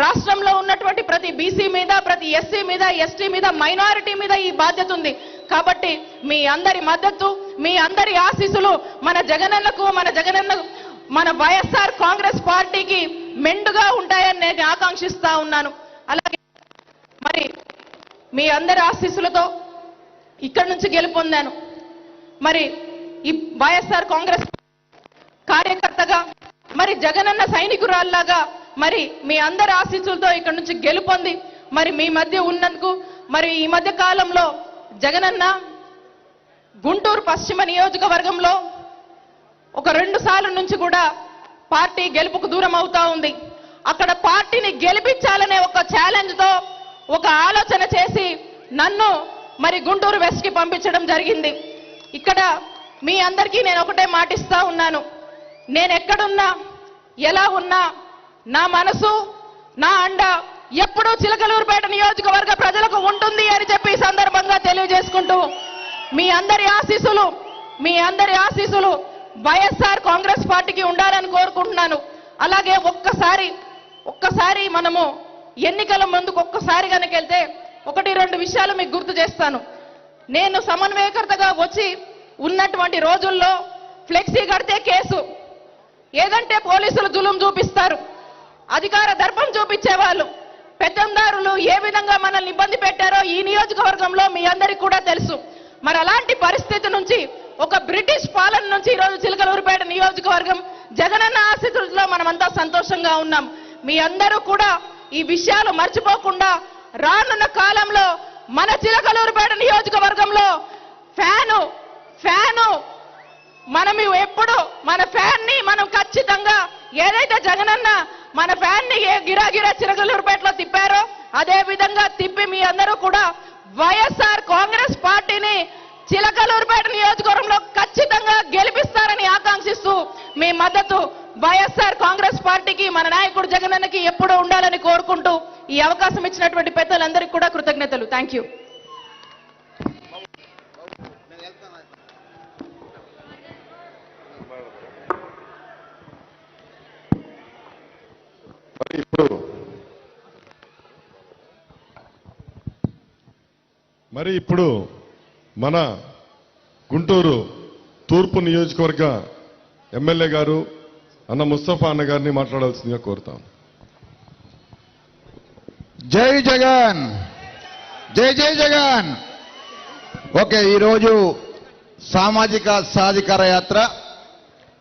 రాష్ట్రంలో ఉన్నటువంటి ప్రతి బీసీ మీద, ప్రతి ఎస్సీ మీద, ఎస్టీ మీద, మైనారిటీ మీద ఈ బాధ్యత ఉంది. కాబట్టి మీ అందరి మద్దతు, మీ అందరి ఆశీస్సులు మన జగనన్నకు, మన వైఎస్ఆర్ కాంగ్రెస్ పార్టీకి మెండుగా ఉంటాయని నేను ఆకాంక్షిస్తా ఉన్నాను. అలాగే మరి మీ అందరి ఆశీస్సులతో ఇక్కడి నుంచి గెలుపొందాను. మరి ఈ వైఎస్ఆర్ కాంగ్రెస్ కార్యకర్తగా, మరి జగనన్న సైనికురాల్లాగా మరి మీ అందరి ఆశీస్సులతో ఇక్కడి నుంచి గెలుపొంది మరి మీ మధ్య ఉన్నందుకు, మరి ఈ మధ్య కాలంలో జగనన్న గుంటూరు పశ్చిమ నియోజకవర్గంలో ఒక 2 సార్లు నుంచి కూడా పార్టీ గెలుపుకు దూరం అవుతా ఉంది. అక్కడ పార్టీని గెలిపించాలనే ఒక ఛాలెంజ్ తో ఒక ఆలోచన చేసి నన్ను మరి గుంటూరు వెస్ట్ కి పంపించడం జరిగింది. ఇక్కడ మీ అందరికీ నేను ఒకటే మాటిస్తా ఉన్నాను, నేను ఎక్కడున్నా ఎలా ఉన్నా నా మనసు, నా అండ ఎప్పుడూ చిలకలూరుపేట నియోజకవర్గ ప్రజలకు ఉంటుంది అని చెప్పి ఈ సందర్భంగా తెలియజేసుకుంటూ మీ అందరి ఆశీస్సులు వైఎస్ఆర్ కాంగ్రెస్ పార్టీకి ఉండాలని కోరుకుంటున్నాను. అలాగే ఒక్కసారి మనము ఎన్నికల ముందుకు ఒక్కసారి కనుక వెళ్తే 1-2 విషయాలు మీకు గుర్తు చేస్తాను. నేను సమన్వయకర్తగా వచ్చి ఉన్నటువంటి రోజుల్లో ఫ్లెక్సీ కడితే కేసు, ఏదంటే పోలీసులు జులుం చూపిస్తారు, అధికార దర్పం చూపించేవాళ్ళు, పెత్తందారులు ఏ విధంగా మనల్ని ఇబ్బంది పెట్టారో ఈ నియోజకవర్గంలో మీ అందరికీ కూడా తెలుసు. మరి అలాంటి పరిస్థితి నుంచి, ఒక బ్రిటిష్ పాలన నుంచి ఈరోజు చిలకలూరుపేట నియోజకవర్గం జగనన్న ఆశీస్సులతో మనమంతా సంతోషంగా ఉన్నాం. మీ అందరూ కూడా ఈ విషయాలు మర్చిపోకుండా రానున్న కాలంలో మన చిలకలూరుపేట నియోజకవర్గంలో ఫ్యాను మనం ఎప్పుడు మన ఫ్యాన్ ని మనం ఖచ్చితంగా, ఏదైతే జగనన్న మన ఫ్యాన్ ని గిరాగిరా చిలకలూరుపేటలో తిప్పారో అదే విధంగా తిప్పి మీ అందరూ కూడా వైఎస్ఆర్ కాంగ్రెస్ పార్టీని చిలకలూరుపేట నియోజకవర్గంలో ఖచ్చితంగా గెలిపిస్తారని ఆకాంక్షిస్తూ మీ మద్దతు వైఎస్ఆర్ కాంగ్రెస్ పార్టీకి, మన నాయకుడు జగనన్నకి ఎప్పుడూ ఉండాలని కోరుకుంటూ ఈ అవకాశం ఇచ్చినటువంటి పెద్దలందరికీ కూడా కృతజ్ఞతలు. Thank you. మరి ఇప్పుడు మన గుంటూరు తూర్పు నియోజకవర్గ ఎమ్మెల్యే గారు అన్న ముస్తఫా అన్న గారిని మాట్లాడాల్సిందిగా కోరుతాం. జై జగన్, జై జై జగన్. ఓకే, ఈరోజు సామాజిక సాధికార యాత్ర